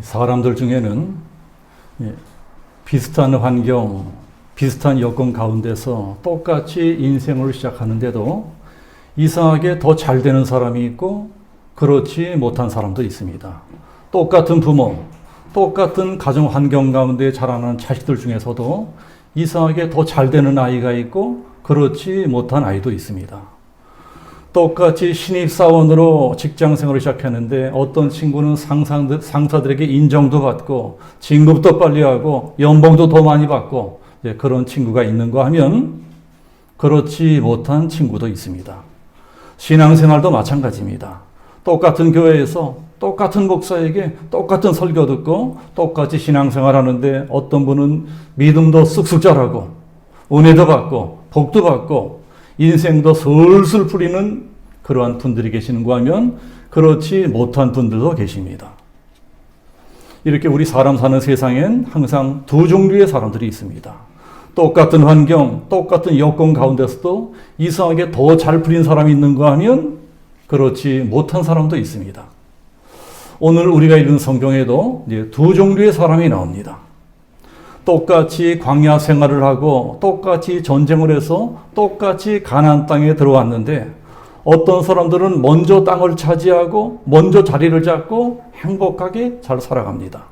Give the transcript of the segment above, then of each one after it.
사람들 중에는 비슷한 환경, 비슷한 여건 가운데서 똑같이 인생을 시작하는데도 이상하게 더 잘 되는 사람이 있고 그렇지 못한 사람도 있습니다. 똑같은 부모, 똑같은 가정 환경 가운데 자라는 자식들 중에서도 이상하게 더 잘 되는 아이가 있고 그렇지 못한 아이도 있습니다. 똑같이 신입사원으로 직장생활을 시작했는데 어떤 친구는 상사들에게 인정도 받고 진급도 빨리 하고 연봉도 더 많이 받고 그런 친구가 있는가 하면 그렇지 못한 친구도 있습니다. 신앙생활도 마찬가지입니다. 똑같은 교회에서 똑같은 목사에게 똑같은 설교 듣고 똑같이 신앙생활 하는데 어떤 분은 믿음도 쑥쑥 자라고 은혜도 받고 복도 받고 인생도 슬슬 풀리는 그러한 분들이 계시는가 하면 그렇지 못한 분들도 계십니다. 이렇게 우리 사람 사는 세상엔 항상 두 종류의 사람들이 있습니다. 똑같은 환경, 똑같은 여건 가운데서도 이상하게 더 잘 풀린 사람이 있는가 하면 그렇지 못한 사람도 있습니다. 오늘 우리가 읽은 성경에도 두 종류의 사람이 나옵니다. 똑같이 광야 생활을 하고 똑같이 전쟁을 해서 똑같이 가나안 땅에 들어왔는데 어떤 사람들은 먼저 땅을 차지하고 먼저 자리를 잡고 행복하게 잘 살아갑니다.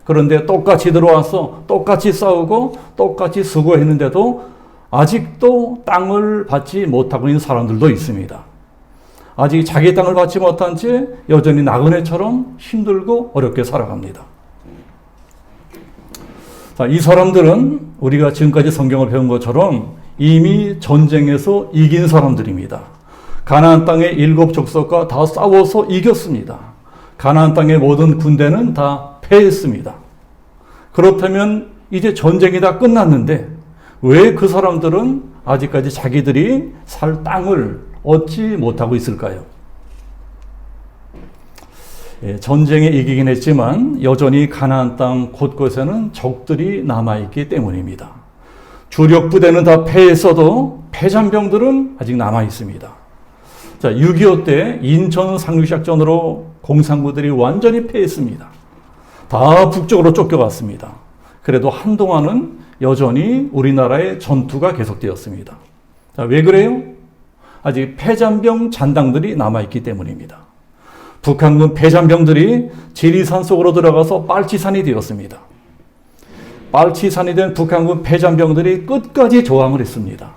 그런데 똑같이 들어와서 똑같이 싸우고 똑같이 수고했는데도 아직도 땅을 받지 못하고 있는 사람들도 있습니다. 아직 자기 땅을 받지 못한 채 여전히 나그네처럼 힘들고 어렵게 살아갑니다. 자, 이 사람들은 우리가 지금까지 성경을 배운 것처럼 이미 전쟁에서 이긴 사람들입니다. 가나안 땅의 7 족속과 다 싸워서 이겼습니다. 가나안 땅의 모든 군대는 다 패했습니다. 그렇다면 이제 전쟁이 다 끝났는데 왜 그 사람들은 아직까지 자기들이 살 땅을 얻지 못하고 있을까요? 전쟁에 이기긴 했지만 여전히 가나안 땅 곳곳에는 적들이 남아있기 때문입니다. 주력 부대는 다 패했어도 패잔병들은 아직 남아있습니다. 자, 6.25 때 인천 상륙작전으로 공산군들이 완전히 패했습니다. 다 북쪽으로 쫓겨갔습니다. 그래도 한동안은 여전히 우리나라의 전투가 계속되었습니다. 자, 왜 그래요? 아직 패잔병 잔당들이 남아있기 때문입니다. 북한군 패잔병들이 지리산 속으로 들어가서 빨치산이 되었습니다. 빨치산이 된 북한군 패잔병들이 끝까지 저항을 했습니다.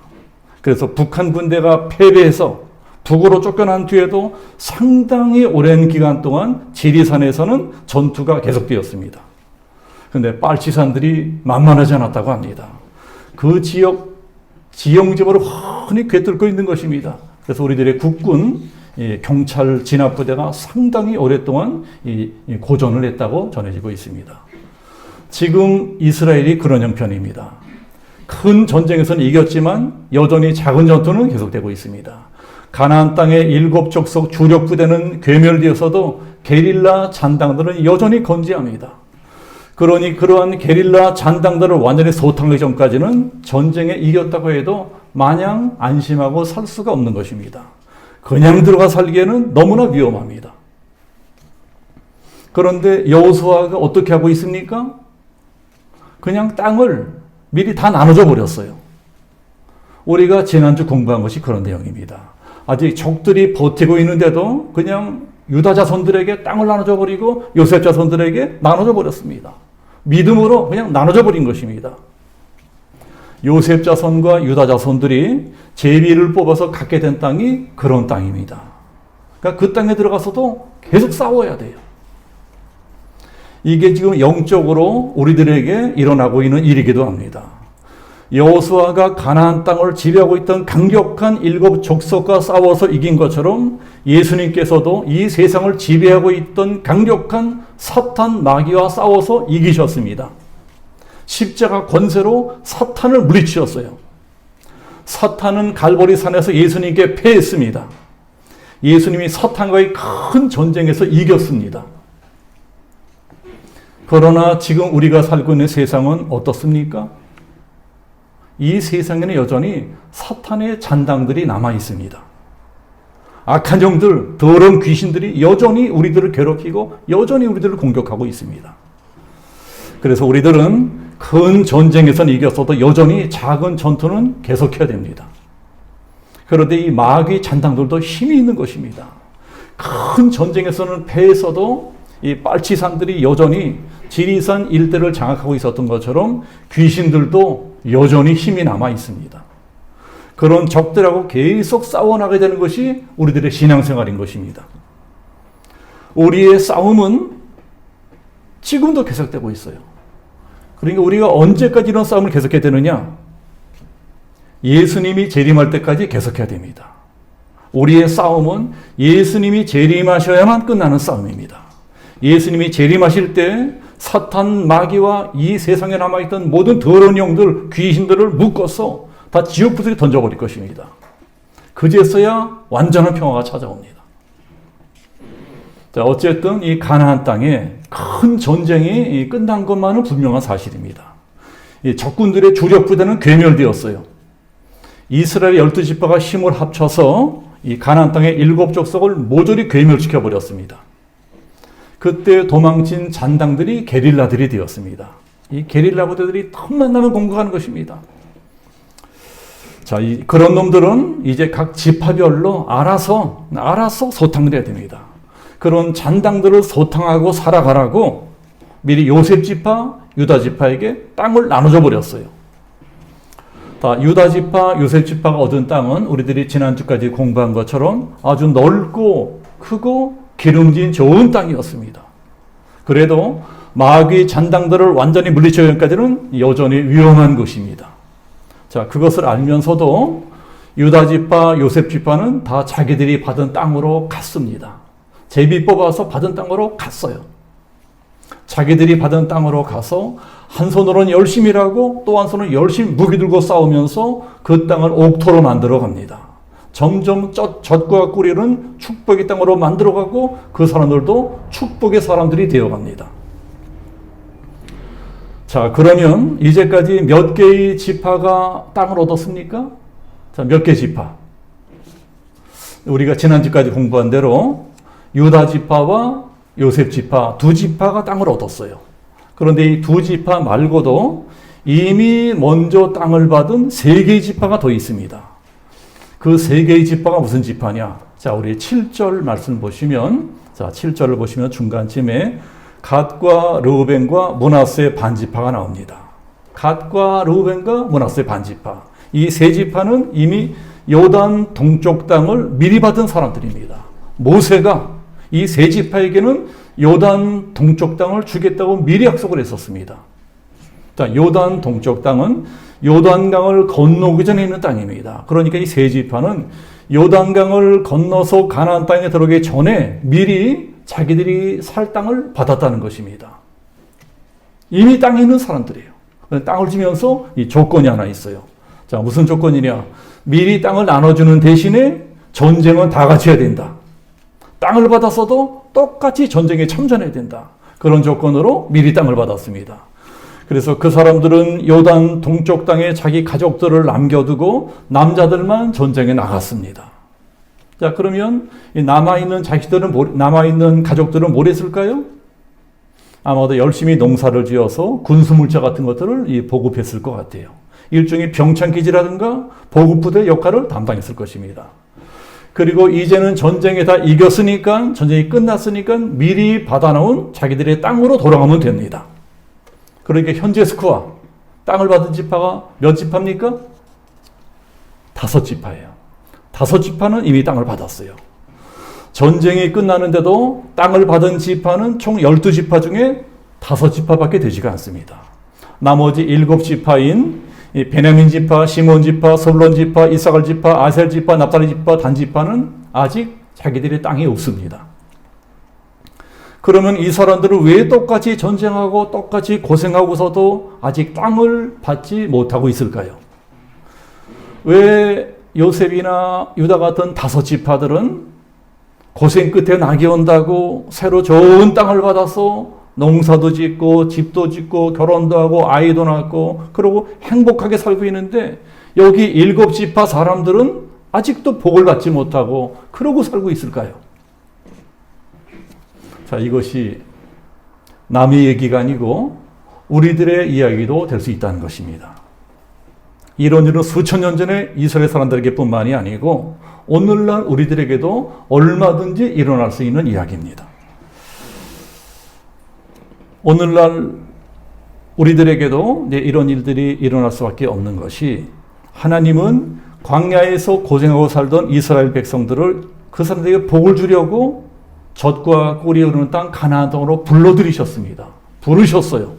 그래서 북한 군대가 패배해서 북으로 쫓겨난 뒤에도 상당히 오랜 기간 동안 지리산에서는 전투가 계속되었습니다. 그런데 빨치산들이 만만하지 않았다고 합니다. 그 지형지으로 훤히 꿰뚫고 있는 것입니다. 그래서 우리들의 국군 경찰 진압부대가 상당히 오랫동안 고전을 했다고 전해지고 있습니다. 지금 이스라엘이 그런 형편입니다. 큰 전쟁에서는 이겼지만 여전히 작은 전투는 계속되고 있습니다. 가나안 땅의 7 족속 주력 부대는 괴멸되어서도 게릴라 잔당들은 여전히 건재합니다. 그러니 그러한 게릴라 잔당들을 완전히 소탕하기 전까지는 전쟁에 이겼다고 해도 마냥 안심하고 살 수가 없는 것입니다. 그냥 들어가 살기에는 너무나 위험합니다. 그런데 여호수아가 어떻게 하고 있습니까? 그냥 땅을 미리 다 나눠줘 버렸어요. 우리가 지난주 공부한 것이 그런 내용입니다. 아직 적들이 버티고 있는데도 그냥 유다 자손들에게 땅을 나눠줘 버리고 요셉 자손들에게 나눠줘 버렸습니다. 믿음으로 그냥 나눠줘 버린 것입니다. 요셉 자손과 유다 자손들이 제비를 뽑아서 갖게 된 땅이 그런 땅입니다. 그러니까 그 땅에 들어가서도 계속 싸워야 돼요. 이게 지금 영적으로 우리들에게 일어나고 있는 일이기도 합니다. 여호수아가 가나안 땅을 지배하고 있던 강력한 7 족속과 싸워서 이긴 것처럼 예수님께서도 이 세상을 지배하고 있던 강력한 사탄 마귀와 싸워서 이기셨습니다. 십자가 권세로 사탄을 물리치셨어요. 사탄은 갈보리 산에서 예수님께 패했습니다. 예수님이 사탄과의 큰 전쟁에서 이겼습니다. 그러나 지금 우리가 살고 있는 세상은 어떻습니까? 이 세상에는 여전히 사탄의 잔당들이 남아 있습니다. 악한 영들, 더러운 귀신들이 여전히 우리들을 괴롭히고 여전히 우리들을 공격하고 있습니다. 그래서 우리들은 큰 전쟁에서는 이겼어도 여전히 작은 전투는 계속해야 됩니다. 그런데 이 마귀 잔당들도 힘이 있는 것입니다. 큰 전쟁에서는 패했어도 이 빨치산들이 여전히 지리산 일대를 장악하고 있었던 것처럼 귀신들도 여전히 힘이 남아 있습니다. 그런 적들하고 계속 싸워나가게 되는 것이 우리들의 신앙생활인 것입니다. 우리의 싸움은 지금도 계속되고 있어요. 그러니까 우리가 언제까지 이런 싸움을 계속해야 되느냐? 예수님이 재림할 때까지 계속해야 됩니다. 우리의 싸움은 예수님이 재림하셔야만 끝나는 싸움입니다. 예수님이 재림하실 때 사탄, 마귀와 이 세상에 남아있던 모든 더러운 영들, 귀신들을 묶어서 다 지옥불속에 던져버릴 것입니다. 그제서야 완전한 평화가 찾아옵니다. 자, 어쨌든 이 가나안 땅에 큰 전쟁이 끝난 것만은 분명한 사실입니다. 이 적군들의 주력 부대는 괴멸되었어요. 이스라엘 12지파가 힘을 합쳐서 이 가나안 땅의 7족속을 모조리 괴멸시켜 버렸습니다. 그때 도망친 잔당들이 게릴라들이 되었습니다. 이 게릴라 부대들이 틈만 나면 공격하는 것입니다. 자, 그런 놈들은 이제 각 지파별로 알아서 소탕을 해야 됩니다. 그런 잔당들을 소탕하고 살아가라고 미리 요셉 지파, 유다 지파에게 땅을 나눠줘 버렸어요. 유다 지파, 요셉 지파가 얻은 땅은 우리들이 지난주까지 공부한 것처럼 아주 넓고 크고 기름진 좋은 땅이었습니다. 그래도 마귀 잔당들을 완전히 물리치기 전까지는 여전히 위험한 것입니다. 자, 그것을 알면서도 유다 지파, 요셉 지파는 다 자기들이 받은 땅으로 갔습니다. 제비 뽑아서 받은 땅으로 갔어요. 자기들이 받은 땅으로 가서 한 손으로는 열심히 일하고 또 한 손으로는 열심히 무기 들고 싸우면서 그 땅을 옥토로 만들어 갑니다. 점점 젖과 꿀이는 축복의 땅으로 만들어가고 그 사람들도 축복의 사람들이 되어갑니다. 자, 그러면 이제까지 몇 개의 지파가 땅을 얻었습니까? 자, 몇 개 지파? 우리가 지난주까지 공부한 대로 유다 지파와 요셉 지파 두 지파가 땅을 얻었어요. 그런데 이 두 지파 말고도 이미 먼저 땅을 받은 세 개의 지파가 더 있습니다. 그 세 개의 지파가 무슨 지파냐? 자, 우리 7절 말씀 보시면, 자, 7절을 보시면 중간쯤에 갓과 르우벤과 므낫세 반지파가 나옵니다. 갓과 르우벤과 므낫세 반지파. 이 세 지파는 이미 요단 동쪽 땅을 미리 받은 사람들입니다. 모세가 이 세 지파에게는 요단 동쪽 땅을 주겠다고 미리 약속을 했었습니다. 자, 요단 동쪽 땅은 요단강을 건너기 전에 있는 땅입니다. 그러니까 이 세 지파는 요단강을 건너서 가나안 땅에 들어오기 전에 미리 자기들이 살 땅을 받았다는 것입니다. 이미 땅에 있는 사람들이에요. 땅을 주면서 이 조건이 하나 있어요. 자, 무슨 조건이냐? 미리 땅을 나눠주는 대신에 전쟁은 다 같이 해야 된다. 땅을 받았어도 똑같이 전쟁에 참전해야 된다. 그런 조건으로 미리 땅을 받았습니다. 그래서 그 사람들은 요단 동쪽 땅에 자기 가족들을 남겨두고 남자들만 전쟁에 나갔습니다. 자, 그러면 남아있는 자식들은, 남아있는 가족들은 뭘 했을까요? 아마도 열심히 농사를 지어서 군수물자 같은 것들을 보급했을 것 같아요. 일종의 병창기지라든가 보급부대 역할을 담당했을 것입니다. 그리고 이제는 전쟁에 다 이겼으니까, 전쟁이 끝났으니까 미리 받아놓은 자기들의 땅으로 돌아가면 됩니다. 그러니까 현재 스코어, 땅을 받은 지파가 몇 지파입니까? 5지파예요. 5지파는 이미 땅을 받았어요. 전쟁이 끝나는데도 땅을 받은 지파는 총 12지파 중에 5지파밖에 되지가 않습니다. 나머지 7지파인 베냐민 지파, 시몬 지파, 솔론 지파, 이사갈 지파, 아셀 지파, 납달리 지파, 단 지파는 아직 자기들의 땅이 없습니다. 그러면 이 사람들은 왜 똑같이 전쟁하고 똑같이 고생하고서도 아직 땅을 받지 못하고 있을까요? 왜 요셉이나 유다 같은 5지파들은 고생 끝에 낙이 온다고 새로 좋은 땅을 받아서 농사도 짓고 집도 짓고 결혼도 하고 아이도 낳고 그러고 행복하게 살고 있는데 여기 7지파 사람들은 아직도 복을 받지 못하고 그러고 살고 있을까요? 자, 이것이 남의 얘기가 아니고 우리들의 이야기도 될 수 있다는 것입니다. 이런 일은 수천 년 전에 이스라엘 사람들에게 뿐만이 아니고 오늘날 우리들에게도 얼마든지 일어날 수 있는 이야기입니다. 오늘날 우리들에게도 이런 일들이 일어날 수밖에 없는 것이, 하나님은 광야에서 고생하고 살던 이스라엘 백성들을 그 사람들에게 복을 주려고 젖과 꿀이 흐르는 땅 가나안 땅으로 불러들이셨습니다. 부르셨어요.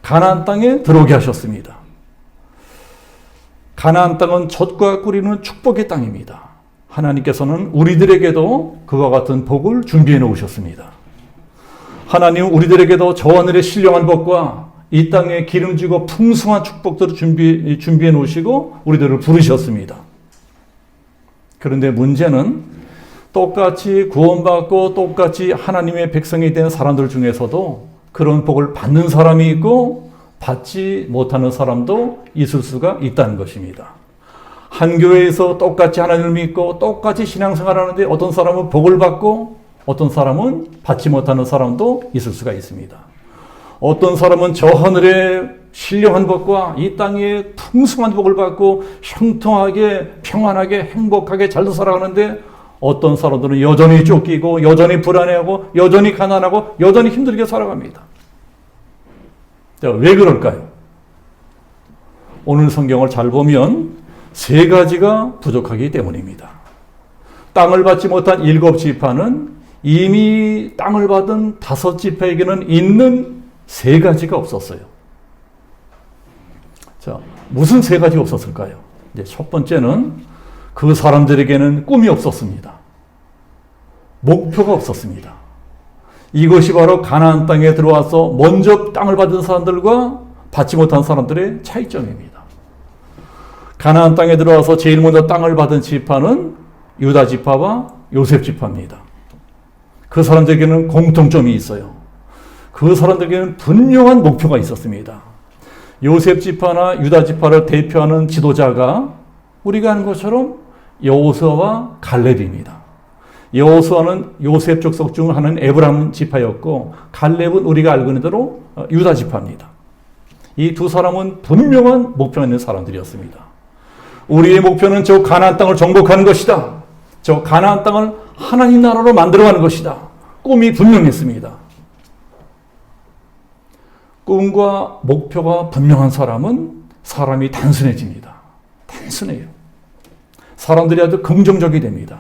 가나안 땅에 들어오게 하셨습니다. 가나안 땅은 젖과 꿀이 흐르는 축복의 땅입니다. 하나님께서는 우리들에게도 그와 같은 복을 준비해 놓으셨습니다. 하나님은 우리들에게도 저 하늘의 신령한 복과 이 땅에 기름지고 풍성한 축복들을 준비해 놓으시고 우리들을 부르셨습니다. 그런데 문제는 똑같이 구원받고 똑같이 하나님의 백성이 된 사람들 중에서도 그런 복을 받는 사람이 있고 받지 못하는 사람도 있을 수가 있다는 것입니다. 한 교회에서 똑같이 하나님을 믿고 똑같이 신앙생활하는데 어떤 사람은 복을 받고 어떤 사람은 받지 못하는 사람도 있을 수가 있습니다. 어떤 사람은 저 하늘의 신령한 복과 이 땅의 풍성한 복을 받고 형통하게 평안하게 행복하게 잘 살아가는데 어떤 사람들은 여전히 쫓기고 여전히 불안해하고 여전히 가난하고 여전히 힘들게 살아갑니다. 자, 왜 그럴까요? 오늘 성경을 잘 보면 세 가지가 부족하기 때문입니다. 땅을 받지 못한 7지파는 이미 땅을 받은 5지파에게는 있는 세 가지가 없었어요. 자, 무슨 세 가지가 없었을까요? 이제 첫 번째는 그 사람들에게는 꿈이 없었습니다. 목표가 없었습니다. 이것이 바로 가나안 땅에 들어와서 먼저 땅을 받은 사람들과 받지 못한 사람들의 차이점입니다. 가나안 땅에 들어와서 제일 먼저 땅을 받은 지파는 유다 지파와 요셉 지파입니다. 그 사람들에게는 공통점이 있어요. 그 사람들에게는 분명한 목표가 있었습니다. 요셉 지파나 유다 지파를 대표하는 지도자가 우리가 아는 것처럼 여호수아와 갈렙입니다. 여호수아는 요셉 족속 중 하나는 에브라임 지파였고 갈렙은 우리가 알고 있는 대로 유다 지파입니다. 이 두 사람은 분명한 목표가 있는 사람들이었습니다. 우리의 목표는 저 가나안 땅을 정복하는 것이다. 저 가나안 땅을 하나님 나라로 만들어가는 것이다. 꿈이 분명했습니다. 꿈과 목표가 분명한 사람은 사람이 단순해집니다. 단순해요. 사람들이 아주 긍정적이 됩니다.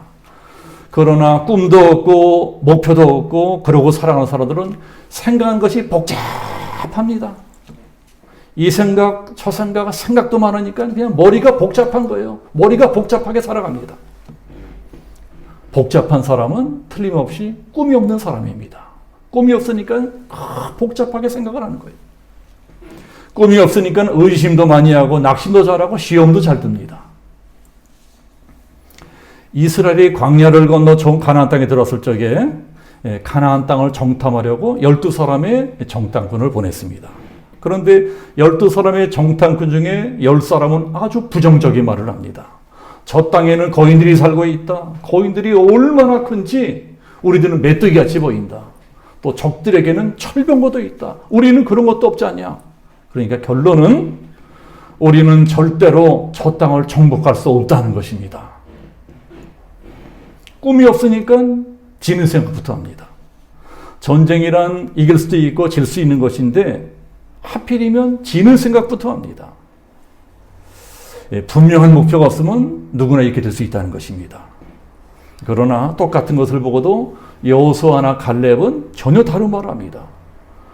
그러나 꿈도 없고 목표도 없고 그러고 살아가는 사람들은 생각하는 것이 복잡합니다. 이 생각 저 생각 생각도 많으니까 그냥 머리가 복잡한 거예요. 머리가 복잡하게 살아갑니다. 복잡한 사람은 틀림없이 꿈이 없는 사람입니다. 꿈이 없으니까 복잡하게 생각을 하는 거예요. 꿈이 없으니까 의심도 많이 하고 낙심도 잘하고 시험도 잘 듭니다. 이스라엘이 광야를 건너 가나안 땅에 들어왔을 적에 가나안 땅을 정탐하려고 12사람의 정탐꾼을 보냈습니다. 그런데 12사람의 정탐꾼 중에 10사람은 아주 부정적인 말을 합니다. 저 땅에는 거인들이 살고 있다. 거인들이 얼마나 큰지 우리들은 메뚜기같이 보인다. 또 적들에게는 철병거도 있다. 우리는 그런 것도 없지 않냐. 그러니까 결론은 우리는 절대로 저 땅을 정복할 수 없다는 것입니다. 꿈이 없으니까 지는 생각부터 합니다. 전쟁이란 이길 수도 있고 질 수 있는 것인데 하필이면 지는 생각부터 합니다. 분명한 목표가 없으면 누구나 이렇게 될 수 있다는 것입니다. 그러나 똑같은 것을 보고도 여호수아나 갈렙은 전혀 다른 말을 합니다.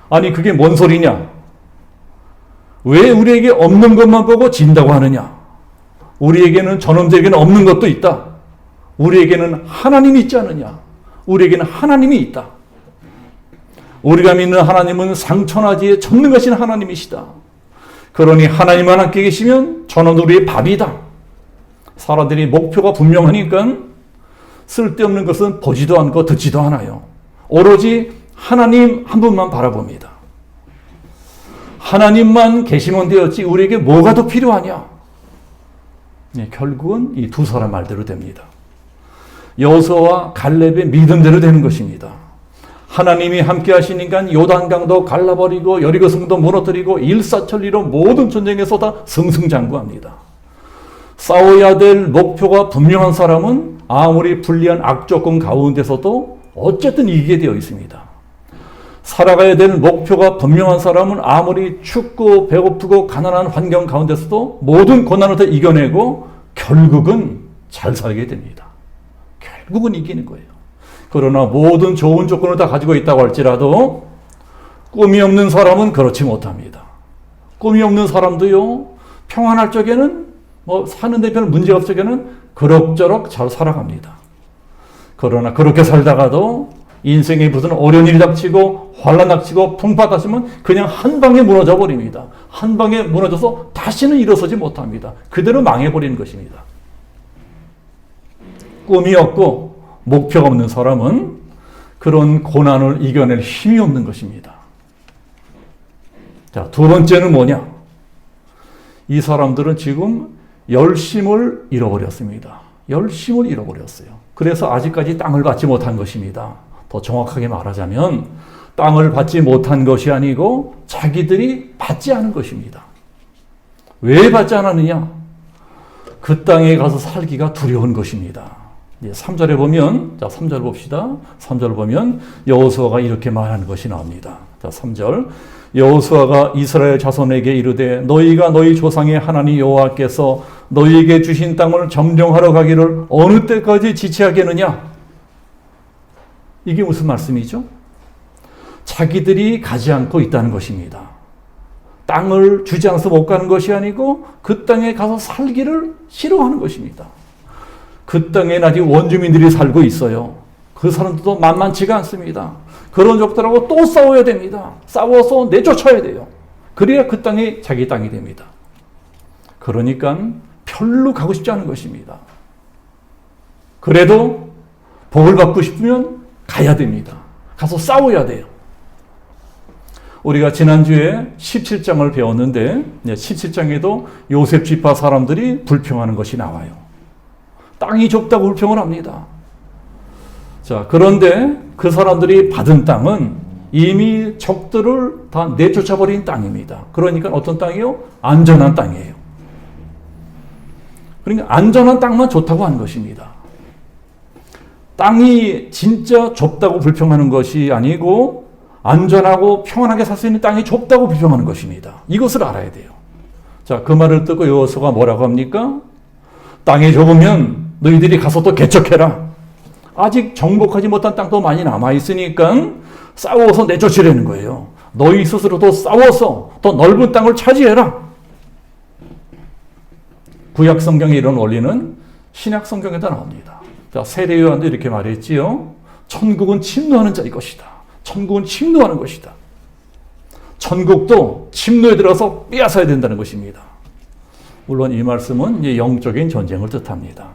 아니 그게 뭔 소리냐? 왜 우리에게 없는 것만 보고 진다고 하느냐? 우리에게는 저놈들에게는 없는 것도 있다. 우리에게는 하나님이 있지 않느냐? 우리에게는 하나님이 있다. 우리가 믿는 하나님은 상천하지에 전능하신 하나님이시다. 그러니 하나님만 함께 계시면 저는 우리의 밥이다. 사람들이 목표가 분명하니까 쓸데없는 것은 보지도 않고 듣지도 않아요. 오로지 하나님 한 분만 바라봅니다. 하나님만 계시면 되었지 우리에게 뭐가 더 필요하냐? 결국은 이 두 사람 말대로 됩니다. 여호수아와 갈렙의 믿음대로 되는 것입니다. 하나님이 함께 하시니까 요단강도 갈라버리고 여리고 성도 무너뜨리고 일사천리로 모든 전쟁에서 다 승승장구합니다. 싸워야 될 목표가 분명한 사람은 아무리 불리한 악조건 가운데서도 어쨌든 이기게 되어 있습니다. 살아가야 될 목표가 분명한 사람은 아무리 춥고 배고프고 가난한 환경 가운데서도 모든 고난을 다 이겨내고 결국은 잘 살게 됩니다. 결국은 이기는 거예요. 그러나 모든 좋은 조건을 다 가지고 있다고 할지라도 꿈이 없는 사람은 그렇지 못합니다. 꿈이 없는 사람도요, 평안할 적에는 사는데 별 문제가 없을 적에는 그럭저럭 잘 살아갑니다. 그러나 그렇게 살다가도 인생에 무슨 어려운 일이 닥치고 환난 닥치고 풍파 닥치면 그냥 한 방에 무너져 버립니다. 한 방에 무너져서 다시는 일어서지 못합니다. 그대로 망해버리는 것입니다. 꿈이 없고 목표가 없는 사람은 그런 고난을 이겨낼 힘이 없는 것입니다. 자, 두 번째는 뭐냐? 이 사람들은 지금 열심을 잃어버렸습니다. 열심을 잃어버렸어요. 그래서 아직까지 땅을 받지 못한 것입니다. 더 정확하게 말하자면 땅을 받지 못한 것이 아니고 자기들이 받지 않은 것입니다. 왜 받지 않았느냐? 그 땅에 가서 살기가 두려운 것입니다. 3절에 보면, 자, 3절 봅시다. 3절 보면 여호수아가 이렇게 말하는 것이 나옵니다. 자, 3절. 여호수아가 이스라엘 자손에게 이르되 너희가 너희 조상의 하나님 여호와께서 너희에게 주신 땅을 점령하러 가기를 어느 때까지 지체하겠느냐? 이게 무슨 말씀이죠? 자기들이 가지 않고 있다는 것입니다. 땅을 주지 않아서 못 가는 것이 아니고 그 땅에 가서 살기를 싫어하는 것입니다. 그 땅에 아직 원주민들이 살고 있어요. 그 사람들도 만만치가 않습니다. 그런 적들하고 또 싸워야 됩니다. 싸워서 내쫓아야 돼요. 그래야 그 땅이 자기 땅이 됩니다. 그러니까 별로 가고 싶지 않은 것입니다. 그래도 복을 받고 싶으면 가야 됩니다. 가서 싸워야 돼요. 우리가 지난주에 17장을 배웠는데 17장에도 요셉 지파 사람들이 불평하는 것이 나와요. 땅이 좁다고 불평을 합니다. 자, 그런데 그 사람들이 받은 땅은 이미 적들을 다 내쫓아버린 땅입니다. 그러니까 어떤 땅이요? 안전한 땅이에요. 그러니까 안전한 땅만 좋다고 하는 것입니다. 땅이 진짜 좁다고 불평하는 것이 아니고 안전하고 평안하게 살 수 있는 땅이 좁다고 불평하는 것입니다. 이것을 알아야 돼요. 자, 그 말을 듣고 여호수아가 뭐라고 합니까? 땅이 좁으면 너희들이 가서 또 개척해라. 아직 정복하지 못한 땅도 많이 남아있으니까 싸워서 내쫓으려는 거예요. 너희 스스로도 싸워서 더 넓은 땅을 차지해라. 구약 성경의 이런 원리는 신약 성경에도 나옵니다. 자, 세례 요한도 이렇게 말했지요. 천국은 침노하는 자의 것이다. 천국은 침노하는 것이다. 천국도 침노에 들어서 빼앗아야 된다는 것입니다. 물론 이 말씀은 이제 영적인 전쟁을 뜻합니다.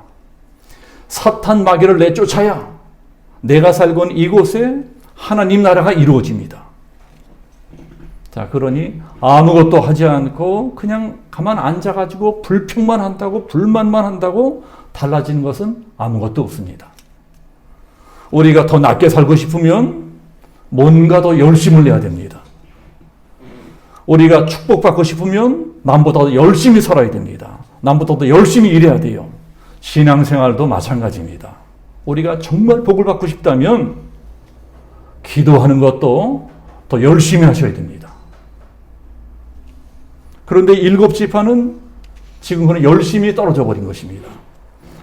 사탄 마귀를 내쫓아야 내가 살고 있는 이곳에 하나님 나라가 이루어집니다. 자, 그러니 아무것도 하지 않고 그냥 가만 앉아가지고 불평만 한다고 불만만 한다고 달라지는 것은 아무것도 없습니다. 우리가 더 낫게 살고 싶으면 뭔가 더 열심을 내야 됩니다. 우리가 축복받고 싶으면 남보다 더 열심히 살아야 됩니다. 남보다 더 열심히 일해야 돼요. 신앙생활도 마찬가지입니다. 우리가 정말 복을 받고 싶다면 기도하는 것도 더 열심히 하셔야 됩니다. 그런데 7지파는 지금 그는 열심히 떨어져 버린 것입니다.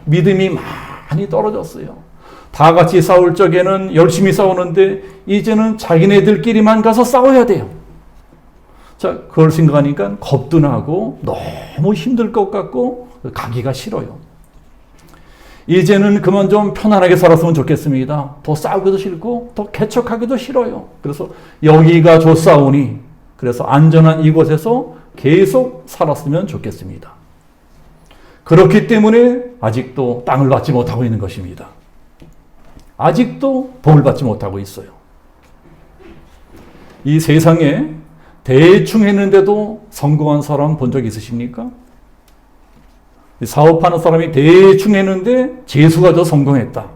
믿음이 많이 떨어졌어요. 다 같이 싸울 적에는 열심히 싸우는데 이제는 자기네들끼리만 가서 싸워야 돼요. 자, 그걸 생각하니까 겁도 나고 너무 힘들 것 같고 가기가 싫어요. 이제는 그만 좀 편안하게 살았으면 좋겠습니다. 더 싸우기도 싫고 더 개척하기도 싫어요. 그래서 여기가 좋사오니 그래서 안전한 이곳에서 계속 살았으면 좋겠습니다. 그렇기 때문에 아직도 땅을 받지 못하고 있는 것입니다. 아직도 복을 받지 못하고 있어요. 이 세상에 대충 했는데도 성공한 사람 본 적 있으십니까? 사업하는 사람이 대충 했는데 재수가 더 성공했다.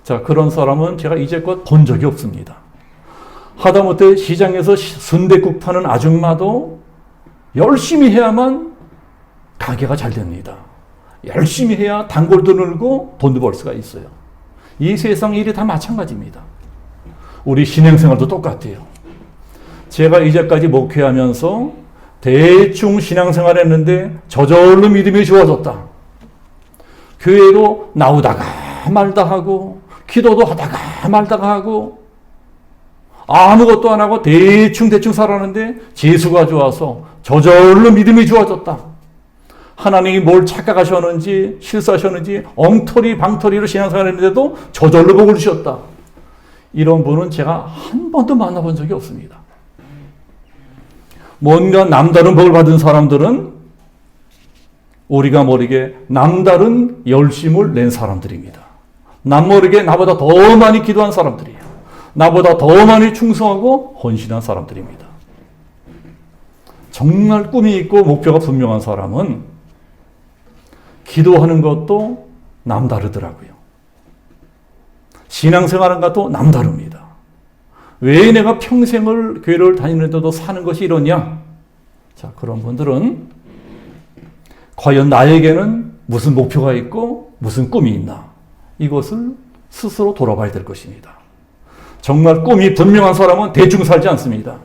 자, 그런 사람은 제가 이제껏 본 적이 없습니다. 하다못해 시장에서 순댓국 파는 아줌마도 열심히 해야만 가게가 잘 됩니다. 열심히 해야 단골도 늘고 돈도 벌 수가 있어요. 이 세상 일이 다 마찬가지입니다. 우리 신앙생활도 똑같아요. 제가 이제까지 목회하면서 대충 신앙생활 했는데 저절로 믿음이 좋아졌다. 교회로 나오다가 말다 하고 기도도 하다가 말다가 하고 아무것도 안 하고 대충 살았는데 재수가 좋아서 저절로 믿음이 좋아졌다. 하나님이 뭘 착각하셨는지 실수하셨는지 엉터리 방터리로 신앙생활 했는데도 저절로 복을 주셨다. 이런 분은 제가 한 번도 만나본 적이 없습니다. 뭔가 남다른 복을 받은 사람들은 우리가 모르게 남다른 열심을 낸 사람들입니다. 남 모르게 나보다 더 많이 기도한 사람들이에요. 나보다 더 많이 충성하고 헌신한 사람들입니다. 정말 꿈이 있고 목표가 분명한 사람은 기도하는 것도 남다르더라고요. 신앙생활하는 것도 남다릅니다. 왜 내가 평생을 교회를 다니는데도 사는 것이 이러냐? 자, 그런 분들은 과연 나에게는 무슨 목표가 있고 무슨 꿈이 있나? 이것을 스스로 돌아봐야 될 것입니다. 정말 꿈이 분명한 사람은 대충 살지 않습니다.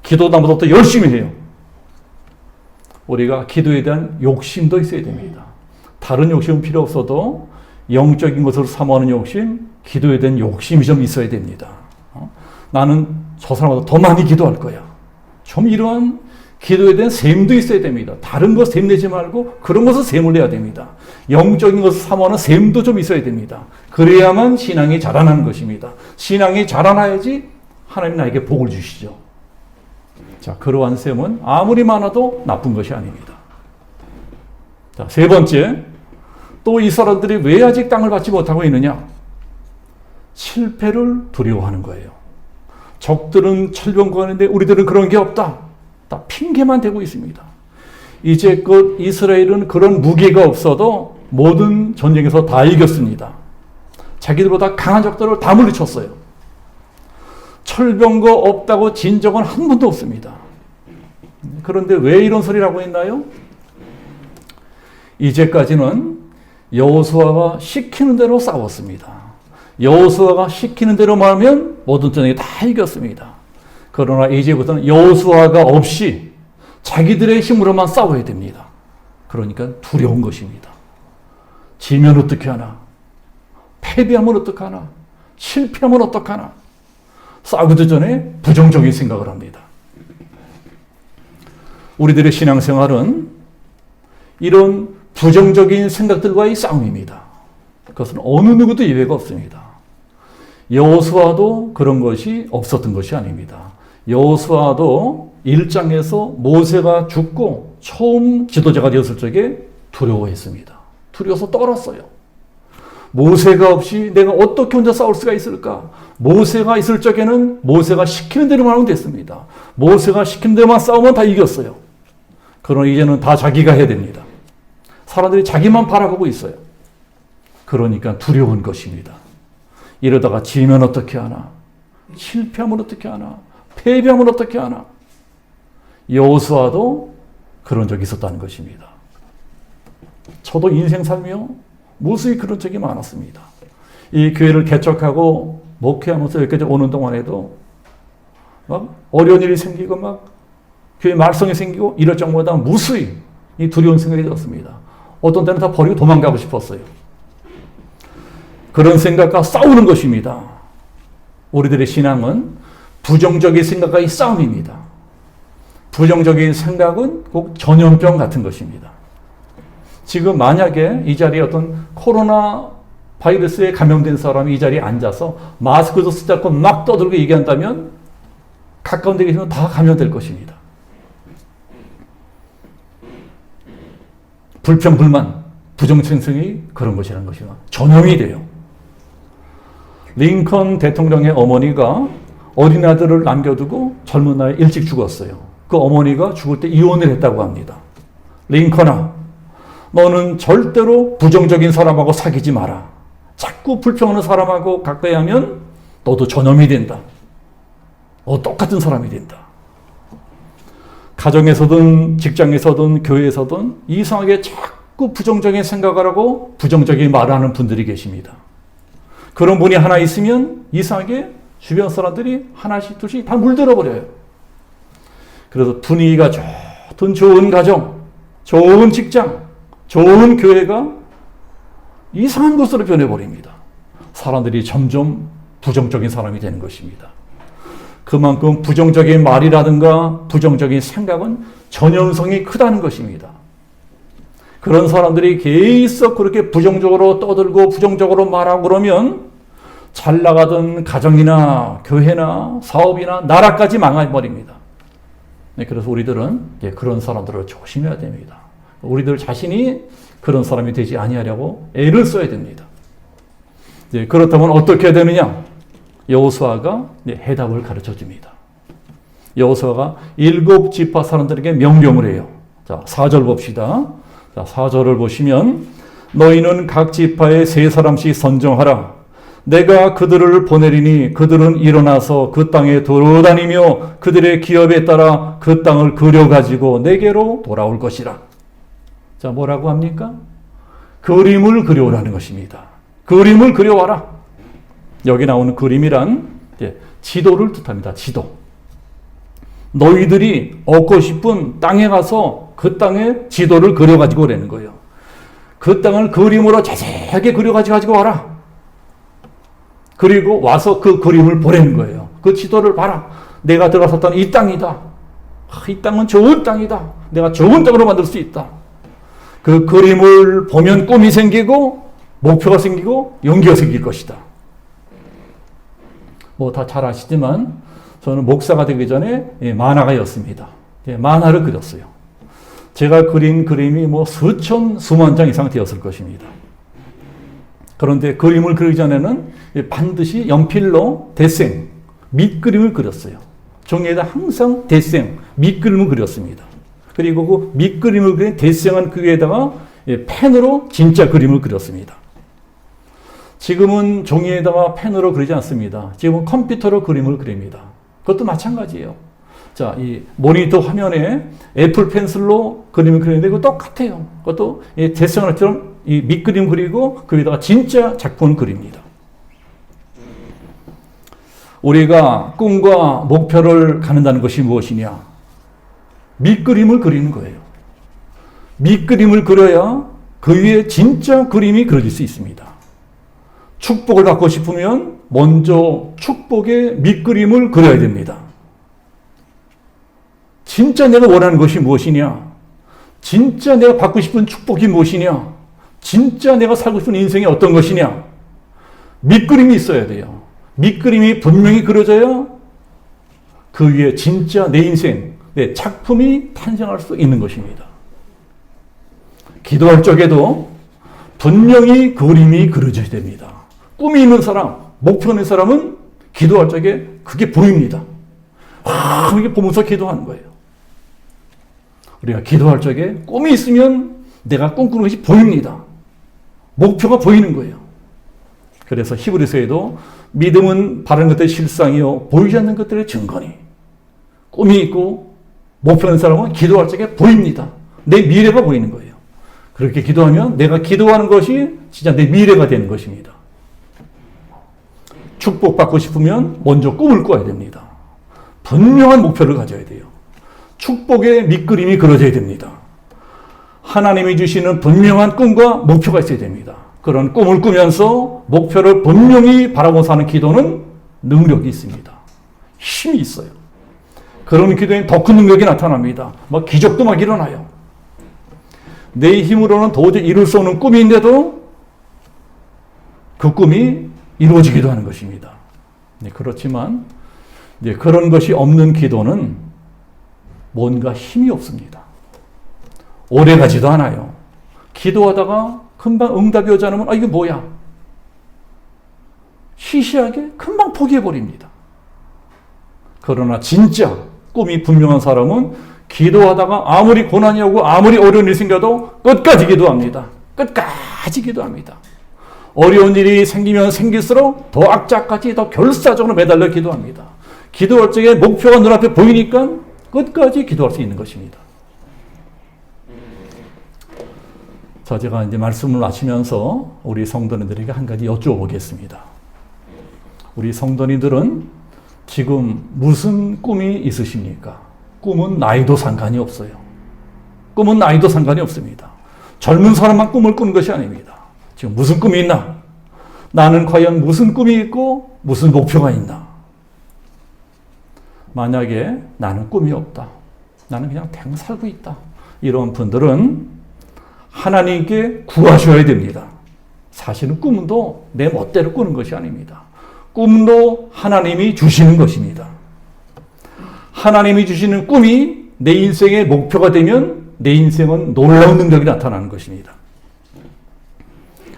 기도도 나보다 더 열심히 해요. 우리가 기도에 대한 욕심도 있어야 됩니다. 다른 욕심은 필요 없어도 영적인 것으로 사모하는 욕심, 기도에 대한 욕심이 좀 있어야 됩니다. 나는 저 사람보다 더 많이 기도할 거야. 좀 이러한 기도에 대한 셈도 있어야 됩니다. 다른 것 셈 내지 말고 그런 것을 셈을 내야 됩니다. 영적인 것을 사모하는 셈도 좀 있어야 됩니다. 그래야만 신앙이 자라나는 것입니다. 신앙이 자라나야지 하나님 나에게 복을 주시죠. 자, 그러한 셈은 아무리 많아도 나쁜 것이 아닙니다. 자, 세 번째, 또 이 사람들이 왜 아직 땅을 받지 못하고 있느냐? 실패를 두려워하는 거예요. 적들은 철병거하는데 우리들은 그런 게 없다. 다 핑계만 대고 있습니다. 이제껏 이스라엘은 그런 무기가 없어도 모든 전쟁에서 다 이겼습니다. 자기들보다 강한 적들을 다 물리쳤어요. 철병거 없다고 진 적은 한 번도 없습니다. 그런데 왜 이런 소리를 하고 있나요? 이제까지는 여호수아가 시키는 대로 싸웠습니다. 여호수아가 시키는 대로만 하면 모든 전쟁이 다 이겼습니다. 그러나 이제부터는 여호수아가 없이 자기들의 힘으로만 싸워야 됩니다. 그러니까 두려운 것입니다. 지면 어떻게 하나? 패배하면 어떡하나? 실패하면 어떡하나? 싸우기도 전에 부정적인 생각을 합니다. 우리들의 신앙생활은 이런 부정적인 생각들과의 싸움입니다. 그것은 어느 누구도 예외가 없습니다. 여호수아도 그런 것이 없었던 것이 아닙니다. 여호수아도 1장에서 모세가 죽고 처음 지도자가 되었을 적에 두려워했습니다. 두려워서 떨었어요. 모세가 없이 내가 어떻게 혼자 싸울 수가 있을까? 모세가 있을 적에는 모세가 시키는 대로만 하면 됐습니다. 모세가 시키는 대로만 싸우면 다 이겼어요. 그러나 이제는 다 자기가 해야 됩니다. 사람들이 자기만 바라보고 있어요. 그러니까 두려운 것입니다. 이러다가 지면 어떻게 하나? 실패하면 어떻게 하나? 패배하면 어떻게 하나? 여호수아도 그런 적이 있었다는 것입니다. 저도 인생 살며 무수히 그런 적이 많았습니다. 이 교회를 개척하고 목회하면서 여기까지 오는 동안에도 막 어려운 일이 생기고 막 교회 말썽이 생기고 이럴 정도보다 무수히 이 두려운 생각이 들었습니다. 어떤 때는 다 버리고 도망가고 싶었어요. 그런 생각과 싸우는 것입니다. 우리들의 신앙은 부정적인 생각과의 싸움입니다. 부정적인 생각은 꼭 전염병 같은 것입니다. 지금 만약에 이 자리에 어떤 코로나 바이러스에 감염된 사람이 이 자리에 앉아서 마스크도 쓰지 않고 막 떠들고 얘기한다면 가까운 데 계시면 다 감염될 것입니다. 불평, 불만, 부정생성이 그런 것이라는 것이가 전염이 돼요. 링컨 대통령의 어머니가 어린 아들을 남겨두고 젊은 나이에 일찍 죽었어요. 그 어머니가 죽을 때 이혼을 했다고 합니다. 링컨아, 너는 절대로 부정적인 사람하고 사귀지 마라. 자꾸 불평하는 사람하고 가까이 하면 너도 전염이 된다. 똑같은 사람이 된다. 가정에서든 직장에서든 교회에서든 이상하게 자꾸 부정적인 생각을 하고 부정적인 말을 하는 분들이 계십니다. 그런 분이 하나 있으면 이상하게 주변 사람들이 하나씩 둘씩 다 물들어 버려요. 그래서 분위기가 좋던 좋은 가정, 좋은 직장, 좋은 교회가 이상한 곳으로 변해버립니다. 사람들이 점점 부정적인 사람이 되는 것입니다. 그만큼 부정적인 말이라든가 부정적인 생각은 전염성이 크다는 것입니다. 그런 사람들이 계속 그렇게 부정적으로 떠들고 부정적으로 말하고 그러면 잘 나가던 가정이나 교회나 사업이나 나라까지 망해버립니다. 그래서 우리들은 그런 사람들을 조심해야 됩니다. 우리들 자신이 그런 사람이 되지 아니하려고 애를 써야 됩니다. 그렇다면 어떻게 해야 되느냐? 여호수아가 해답을 가르쳐 줍니다. 여호수아가 7지파 사람들에게 명령을 해요. 자, 4절 봅시다. 자, 4절을 보시면 너희는 각 지파에 3사람씩 선정하라. 내가 그들을 보내리니 그들은 일어나서 그 땅에 돌아다니며 그들의 기업에 따라 그 땅을 그려가지고 내게로 돌아올 것이라. 자, 뭐라고 합니까? 그림을 그려오라는 것입니다. 그림을 그려와라. 여기 나오는 그림이란 지도를 뜻합니다. 지도. 너희들이 얻고 싶은 땅에 가서 그 땅의 지도를 그려가지고 오라는 거예요. 그 땅을 그림으로 자세하게 그려가지고 와라. 그리고 와서 그 그림을 보라는 거예요. 그 지도를 봐라. 내가 들어갔었던 이 땅이다. 이 땅은 좋은 땅이다. 내가 좋은 땅으로 만들 수 있다. 그 그림을 보면 꿈이 생기고 목표가 생기고 용기가 생길 것이다. 뭐 다 잘 아시지만 저는 목사가 되기 전에 만화가였습니다. 만화를 그렸어요. 제가 그린 그림이 뭐 수만 장 이상 되었을 것입니다. 그런데 그림을 그리기 전에는 반드시 연필로 데생, 밑그림을 그렸어요. 종이에다 항상 데생, 밑그림을 그렸습니다. 그리고 그 밑그림을 그린 데생한 그 위에다가 펜으로 진짜 그림을 그렸습니다. 지금은 종이에다가 펜으로 그리지 않습니다. 지금은 컴퓨터로 그림을 그립니다. 그것도 마찬가지예요. 자, 이 모니터 화면에 애플 펜슬로 그림을 그리는데 그거 똑같아요. 그것도 데생처럼 이 밑그림 그리고 그 위에다가 진짜 작품을 그립니다. 우리가 꿈과 목표를 갖는다는 것이 무엇이냐? 밑그림을 그리는 거예요. 밑그림을 그려야 그 위에 진짜 그림이 그려질 수 있습니다. 축복을 받고 싶으면 먼저 축복의 밑그림을 그려야 됩니다. 진짜 내가 원하는 것이 무엇이냐? 진짜 내가 받고 싶은 축복이 무엇이냐? 진짜 내가 살고 싶은 인생이 어떤 것이냐? 밑그림이 있어야 돼요. 밑그림이 분명히 그려져야 그 위에 진짜 내 인생, 내 작품이 탄생할 수 있는 것입니다. 기도할 적에도 분명히 그림이 그려져야 됩니다. 꿈이 있는 사람, 목표 있는 사람은 기도할 적에 그게 보입니다. 그게 보면서 기도하는 거예요. 우리가 기도할 적에 꿈이 있으면 내가 꿈꾸는 것이 보입니다. 목표가 보이는 거예요. 그래서 히브리서에도 믿음은 바라는 것들의 실상이요 보이지 않는 것들의 증거니. 꿈이 있고 목표 있는 사람은 기도할 적에 보입니다. 내 미래가 보이는 거예요. 그렇게 기도하면 내가 기도하는 것이 진짜 내 미래가 되는 것입니다. 축복받고 싶으면 먼저 꿈을 꿔야 됩니다. 분명한 목표를 가져야 돼요. 축복의 밑그림이 그려져야 됩니다. 하나님이 주시는 분명한 꿈과 목표가 있어야 됩니다. 그런 꿈을 꾸면서 목표를 분명히 바라고 사는 기도는 능력이 있습니다. 힘이 있어요. 그런 기도에 더 큰 능력이 나타납니다. 막 기적도 막 일어나요. 내 힘으로는 도저히 이룰 수 없는 꿈인데도 그 꿈이 이루어지기도 하는 것입니다. 네, 그렇지만 이제 그런 것이 없는 기도는 뭔가 힘이 없습니다. 오래 가지도 않아요. 기도하다가 금방 응답이 오지 않으면 이게 뭐야? 시시하게 금방 포기해버립니다. 그러나 진짜 꿈이 분명한 사람은 기도하다가 아무리 고난이 오고 아무리 어려운 일이 생겨도 끝까지 기도합니다. 끝까지 기도합니다. 어려운 일이 생기면 생길수록 더 악착같이 더 결사적으로 매달려 기도합니다. 기도할 적에 목표가 눈앞에 보이니까 끝까지 기도할 수 있는 것입니다. 자, 제가 이제 말씀을 마치면서 우리 성도님들에게 한 가지 여쭈어보겠습니다. 우리 성도님들은 지금 무슨 꿈이 있으십니까? 꿈은 나이도 상관이 없어요. 꿈은 나이도 상관이 없습니다. 젊은 사람만 꿈을 꾸는 것이 아닙니다. 지금 무슨 꿈이 있나? 나는 과연 무슨 꿈이 있고 무슨 목표가 있나? 만약에 나는 꿈이 없다. 나는 그냥 대강 살고 있다. 이런 분들은 하나님께 구하셔야 됩니다. 사실은 꿈도 내 멋대로 꾸는 것이 아닙니다. 꿈도 하나님이 주시는 것입니다. 하나님이 주시는 꿈이 내 인생의 목표가 되면 내 인생은 놀라운 능력이 나타나는 것입니다.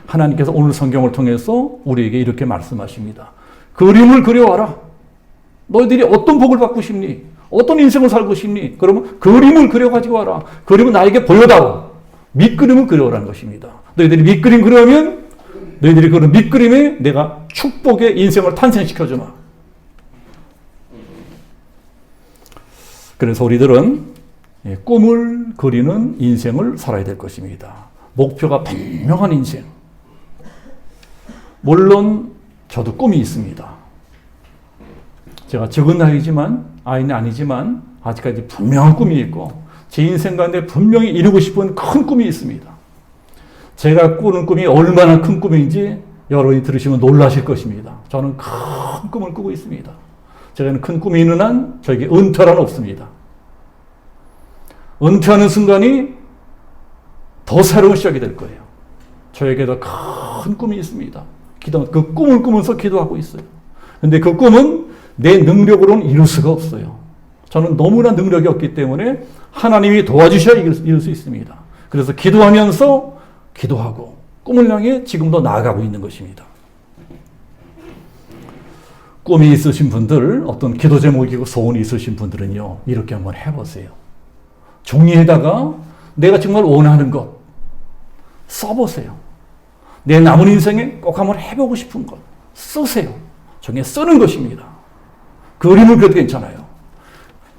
하나님께서 오늘 성경을 통해서 우리에게 이렇게 말씀하십니다. 그림을 그려와라. 너희들이 어떤 복을 받고 싶니? 어떤 인생을 살고 싶니? 그러면 그림을 그려가지고 와라. 그림은 나에게 보여다오. 밑그림을 그려오라는 것입니다. 너희들이 밑그림 그려오면 너희들이 그런 밑그림에 내가 축복의 인생을 탄생시켜주마. 그래서 우리들은 꿈을 그리는 인생을 살아야 될 것입니다. 목표가 분명한 인생. 물론 저도 꿈이 있습니다. 제가 적은 나이지만 아이는 아니지만 아직까지 분명한 꿈이 있고 제 인생 가운데 분명히 이루고 싶은 큰 꿈이 있습니다. 제가 꾸는 꿈이 얼마나 큰 꿈인지 여러분이 들으시면 놀라실 것입니다. 저는 큰 꿈을 꾸고 있습니다. 제가 큰 꿈이 있는 한 저에게 은퇴란 없습니다. 은퇴하는 순간이 더 새로운 시작이 될 거예요. 저에게도 큰 꿈이 있습니다. 그 꿈을 꾸면서 기도하고 있어요. 근데 그 꿈은 내 능력으로는 이룰 수가 없어요. 저는 너무나 능력이 없기 때문에 하나님이 도와주셔야 이룰 수 있습니다. 그래서 기도하면서 기도하고 꿈을 향해 지금도 나아가고 있는 것입니다. 꿈이 있으신 분들, 어떤 기도 제목이고 소원이 있으신 분들은요, 이렇게 한번 해보세요. 종이에다가 내가 정말 원하는 것 써보세요. 내 남은 인생에 꼭 한번 해보고 싶은 것 쓰세요. 종이에 쓰는 것입니다. 그림을 그려도 괜찮아요.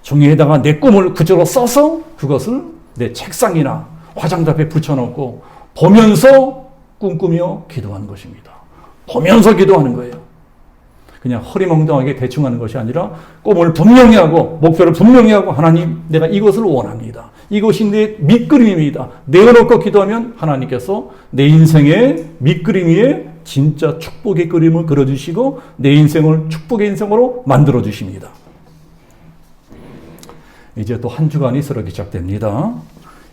종이에다가 내 꿈을 그대로 써서 그것을 내 책상이나 화장대 앞에 붙여놓고 보면서 꿈꾸며 기도하는 것입니다. 보면서 기도하는 거예요. 그냥 허리멍덩하게 대충 하는 것이 아니라 꿈을 분명히 하고 목표를 분명히 하고 하나님 내가 이것을 원합니다. 이것이 내 밑그림입니다. 내어놓고 기도하면 하나님께서 내 인생의 밑그림 위에 진짜 축복의 그림을 그려주시고 내 인생을 축복의 인생으로 만들어주십니다. 이제 또 한 주간이 서러기 시작됩니다.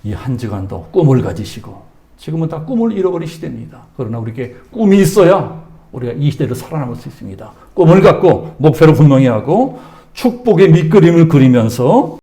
이 한 주간도 꿈을 가지시고 지금은 다 꿈을 잃어버린 시대입니다. 그러나 우리에게 꿈이 있어야 우리가 이 시대를 살아남을 수 있습니다. 꿈을 갖고 목표를 분명히 하고 축복의 밑그림을 그리면서